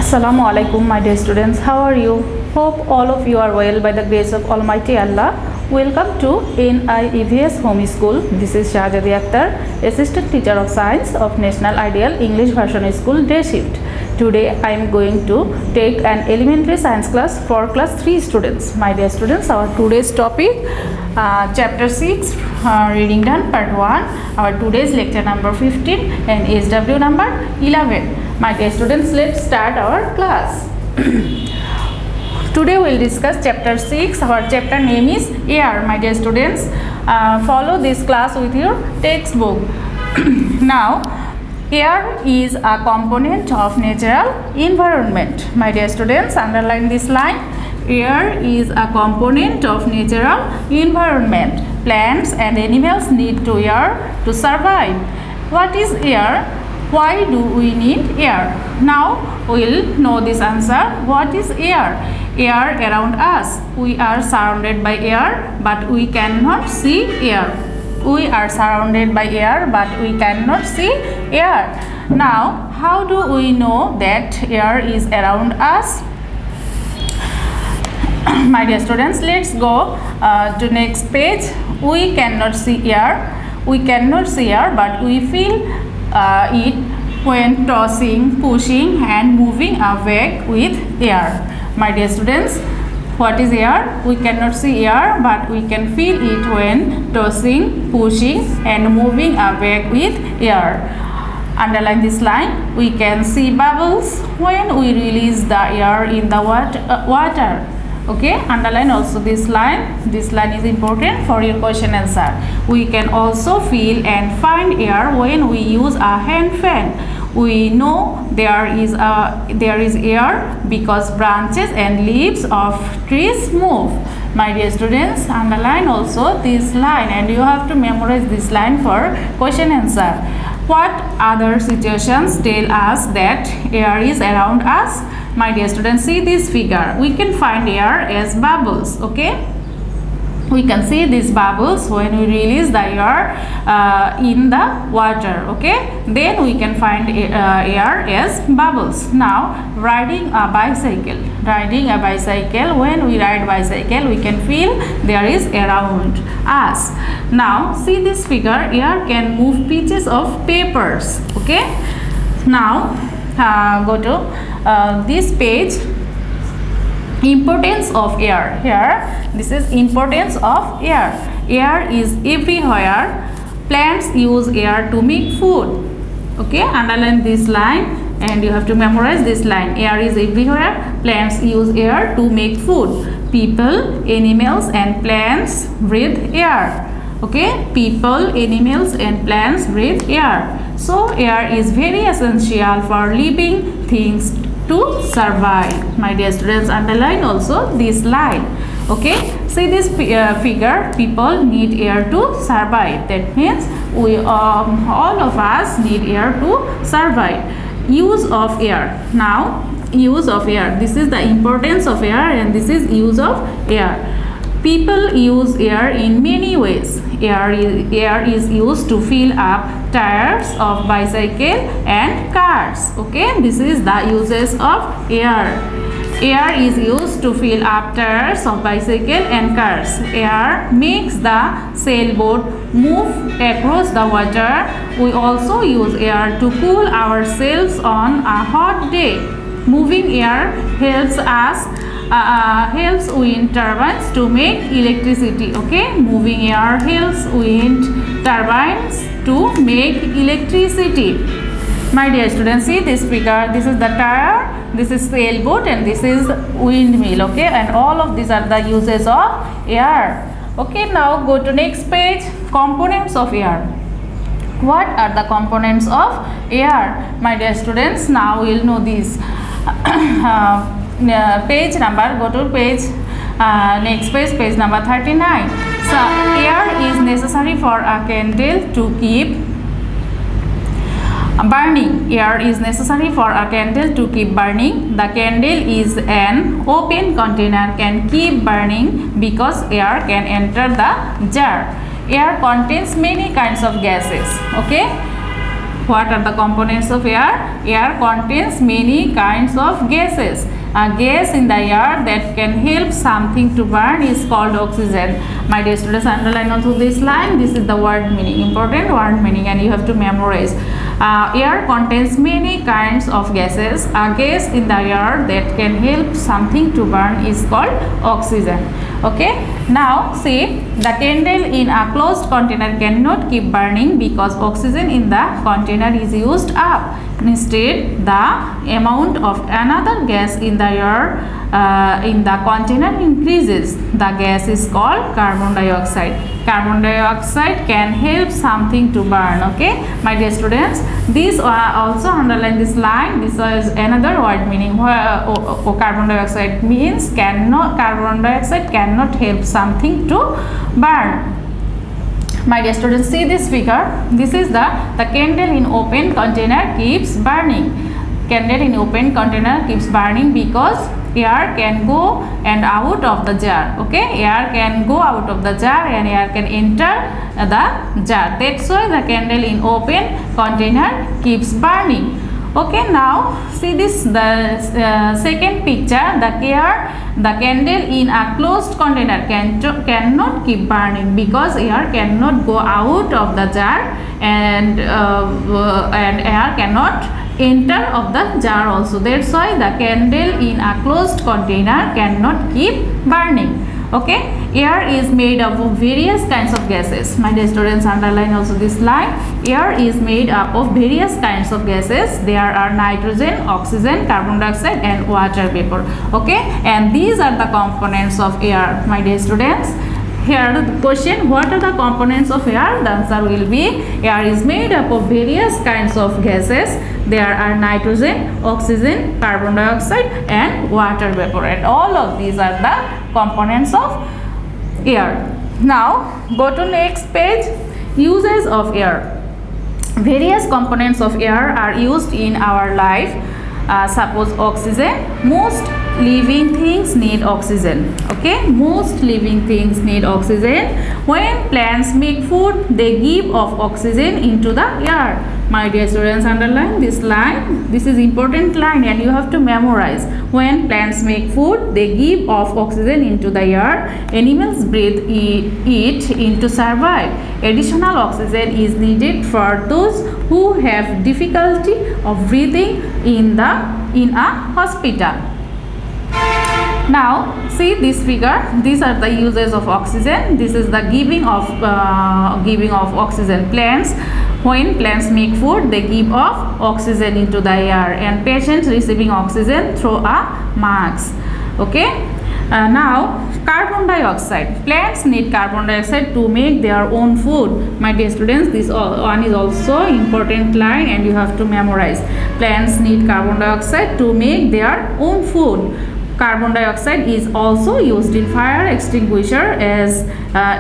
Assalamu alaikum, my dear students. How are you? Hope all of you are well by the grace of Almighty Allah. Welcome to NIEVS Home School. This is Shahjadi Akter, Assistant Teacher of Science of National Ideal English Version School Day Shift. Today I am going to take an elementary science class for class 3 students. My dear students, our today's topic chapter 6 reading done part 1. Our today's lecture number 15 and SW number 11. My dear students, let's start our class. Today we will discuss chapter 6. Our chapter name is air. My dear students, follow this class with your textbook. Now, air is a component of natural environment. My dear students, underline this line. Air is a component of natural environment. Plants and animals need to air to survive. What is air? Why do we need air? Now we will know this answer. What is air? Air around us. We are surrounded by air, but we cannot see air. We are surrounded by air, but we cannot see air. Now, how do we know that air is around us? My dear students, let's go to next page. We cannot see air. We cannot see air, but we feel it when tossing, pushing and moving away with air. My dear students, what is air? We cannot see air, but we can feel it when tossing, pushing and moving away with air. Underline this line. We can see bubbles when we release the air in the water. Okay, underline also this line. This line is important for your question answer. We can also feel and find air when we use a hand fan. We know there is air because branches and leaves of trees move. My dear students, underline also this line and you have to memorize this line for question answer. What other situations tell us that air is around us? My dear students, see this figure. We can find air as bubbles. Okay, we can see these bubbles when we release the air in the water. Okay, then we can find air as bubbles. Now, riding a bicycle. When we ride bicycle, we can feel there is air around us. Now, see this figure. Air can move pieces of papers. Okay, now go to this page. Importance of air. Here, this is importance of air. Air is everywhere. Plants use air to make food. Okay, underline this line and you have to memorize this line. Air is everywhere. Plants use air to make food. People, animals and plants breathe air. Okay, people, animals and plants breathe air. So air is very essential for living things to survive. My dear students, underline also this line. Okay, see this figure. People need air to survive. That means we all of us need air to survive. Use of air. Now, use of air. This is the importance of air and this is use of air. People use air in many ways. Air is used to fill up tires of bicycle and cars. Okay, this is the uses of air. Air is used to fill up tires of bicycle and cars. Air makes the sailboat move across the water. We also use air to cool ourselves on a hot day. Moving air helps wind turbines to make electricity. Okay, moving air helps wind turbines to make electricity. My dear students, see this figure. This is the tire, this is sailboat and this is windmill. Okay, and all of these are the uses of air. Okay, now go to next page. Components of air. What are the components of air? My dear students, now we will know this. Page number, go to page next page number 39. So air is necessary for a candle to keep burning. Air is necessary for a candle to keep burning. The candle is an open container, can keep burning because air can enter the jar. Air contains many kinds of gases. Okay, What are the components of air? Air contains many kinds of gases. A gas in the air that can help something to burn is called oxygen. My dear students, underline also this line. This is the word meaning, important word meaning, and you have to memorize. Air contains many kinds of gases. A gas in the air that can help something to burn is called oxygen. Okay, now see, the candle in a closed container cannot keep burning because oxygen in the container is used up. Instead, the amount of another gas in the air in the container increases. The gas is called carbon dioxide. Carbon dioxide can help something to burn. Okay, my dear students, this also underline this line. This is another word meaning. Carbon dioxide means carbon dioxide cannot help something to burn. My dear students, see this figure. This is the candle in open container keeps burning. Candle in open container keeps burning because air can go and out of the jar. Okay, air can go out of the jar and air can enter the jar. That's why the candle in open container keeps burning. Okay, now see this, the second picture. The candle in a closed container cannot keep burning because air cannot go out of the jar and air cannot enter of the jar also. That's why the candle in a closed container cannot keep burning. Okay, air is made up of various kinds of gases. My dear students, underline also this line. Air is made up of various kinds of gases. There are nitrogen, oxygen, carbon dioxide and water vapor. Okay, and these are the components of air. My dear students, here the question, what are the components of air? The answer will be, air is made up of various kinds of gases. There are nitrogen, oxygen, carbon dioxide and water vapor, and all of these are the components of air. Now go to next page. Uses of air. Various components of air are used in our life. Suppose oxygen. Most living things need oxygen. Okay, most living things need oxygen. When plants make food, they give off oxygen into the air. My dear students, underline this line. This is important line and you have to memorize. When plants make food, they give off oxygen into the air. Animals breathe it in to survive. Additional oxygen is needed for those who have difficulty of breathing in a hospital. Now see this figure. These are the uses of oxygen. This is the giving of oxygen. Plants, when plants make food, they give off oxygen into the air, and patients receiving oxygen through a mask. Okay. Now carbon dioxide. Plants need carbon dioxide to make their own food. My dear students, this one is also important line and you have to memorize. Plants need carbon dioxide to make their own food. Carbon dioxide is also used in fire extinguisher as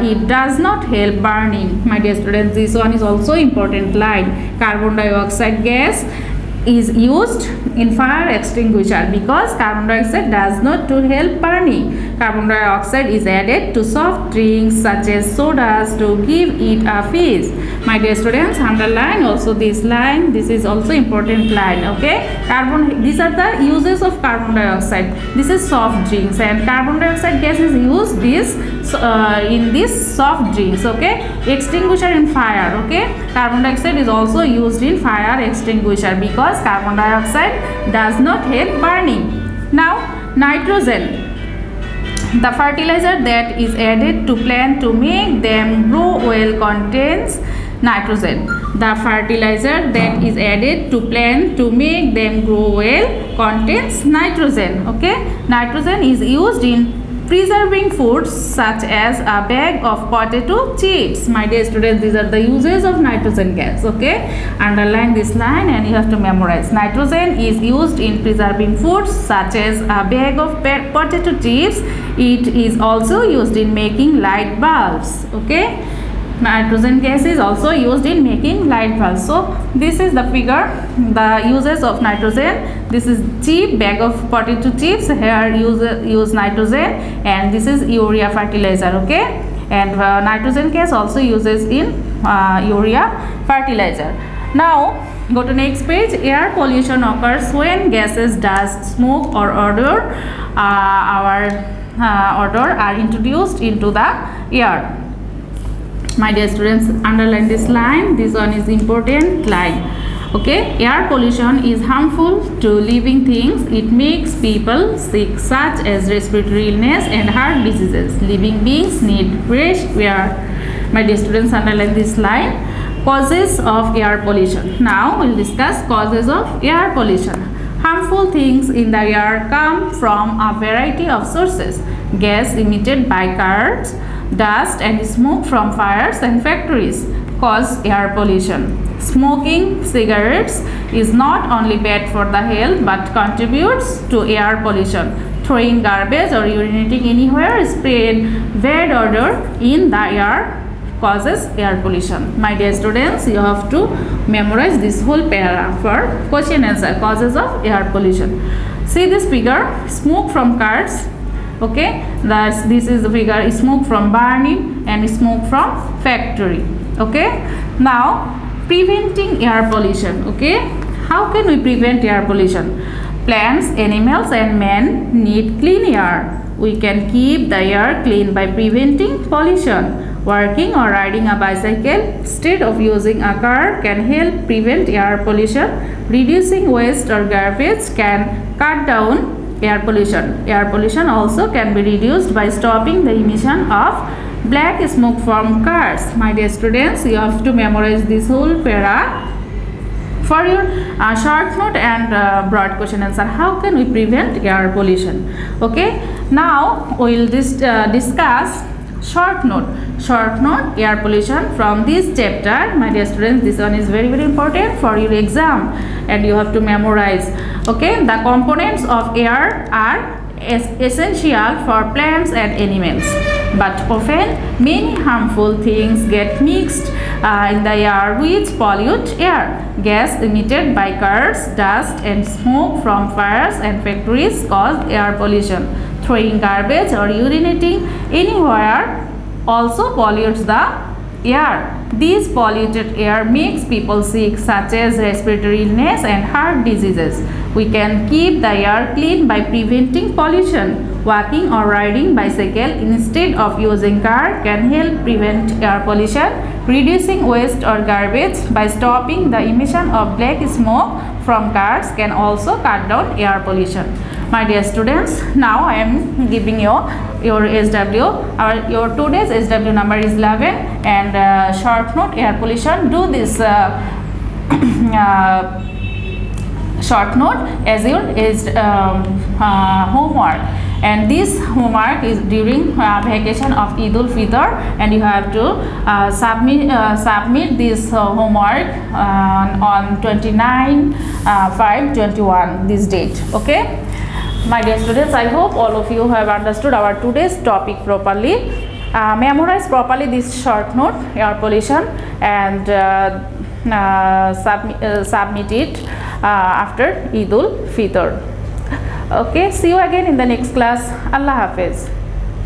it does not help burning. My dear students, this one is also important line. Carbon dioxide gas is used in fire extinguisher because carbon dioxide does not to help burning. Carbon dioxide is added to soft drinks such as sodas to give it a fizz. My dear students, underline also this line. This is also important line. Okay, these are the uses of carbon dioxide. This is soft drinks and carbon dioxide gas is used in this soft drinks. Okay, extinguisher in fire. Okay, carbon dioxide is also used in fire extinguisher because carbon dioxide does not help burning. Now nitrogen. The fertilizer that is added to plant to make them grow well contains nitrogen. The fertilizer that is added to plant to make them grow well contains nitrogen. Okay, nitrogen is used in preserving foods such as a bag of potato chips. My dear students, these are the uses of nitrogen gas. Okay, underline this line and you have to memorize. Nitrogen is used in preserving foods such as a bag of potato chips. It is also used in making light bulbs. Okay, nitrogen gas is also used in making light bulbs. So this is the figure, the uses of nitrogen. This is chip, bag of potato chips. Here use nitrogen, and this is urea fertilizer. Okay, and nitrogen gas also uses in urea fertilizer. Now Go to next page. Air pollution occurs when gases, dust, smoke or odor are introduced into the air. My dear students, underline this line. This one is important line. Okay, air pollution is harmful to living things. It makes people sick, such as respiratory illness and heart diseases. Living beings need fresh air. My dear students, underline this line. Causes of air pollution. Now we'll discuss causes of air pollution. Harmful things in the air come from a variety of sources. Gas emitted by cars, dust and smoke from fires and factories cause air pollution. Smoking cigarettes is not only bad for the health but contributes to air pollution. Throwing garbage or urinating anywhere spread bad odor in the air causes air pollution. My dear students, you have to memorize this whole para for question answer. Causes of air pollution. See this figure, smoke from cars. Okay, this is the figure, smoke from burning and smoke from factory. Okay, now preventing air pollution. Okay, how can we prevent air pollution? Plants, animals and man need clean air. We can keep the air clean by preventing pollution. Walking or riding a bicycle instead of using a car can help prevent air pollution. Reducing waste or garbage can cut down air pollution. Air pollution also can be reduced by stopping the emission of black smoke from cars. My dear students, you have to memorize this whole para. For your short note and broad question answer, how can we prevent air pollution? Okay, now we will discuss short note. Short note, air pollution from this chapter. My dear students, this one is very important for your exam and you have to memorize. Okay, the components of air are essential for plants and animals, but often many harmful things get mixed in the air which pollute air. Gas emitted by cars, dust and smoke from fires and factories cause air pollution. Throwing garbage or urinating anywhere also pollutes the air. This polluted air makes people sick, such as respiratory illness and heart diseases. We can keep the air clean by preventing pollution. Walking or riding bicycle instead of using car can help prevent air pollution. Reducing waste or garbage by stopping the emission of black smoke from cars can also cut down air pollution. My dear students, now I am giving you your SW. Your today's SW number is 11 and short note air pollution. Do this short note as your homework, and this homework is during vacation of Eid al-Fitr, and you have to submit this homework on 29/5/21 this date. Okay, my dear students, I hope all of you have understood our today's topic properly. Memorize properly this short note air pollution and submit it after Eid al-Fitr. Okay, see you again in the next class. Allah Hafiz.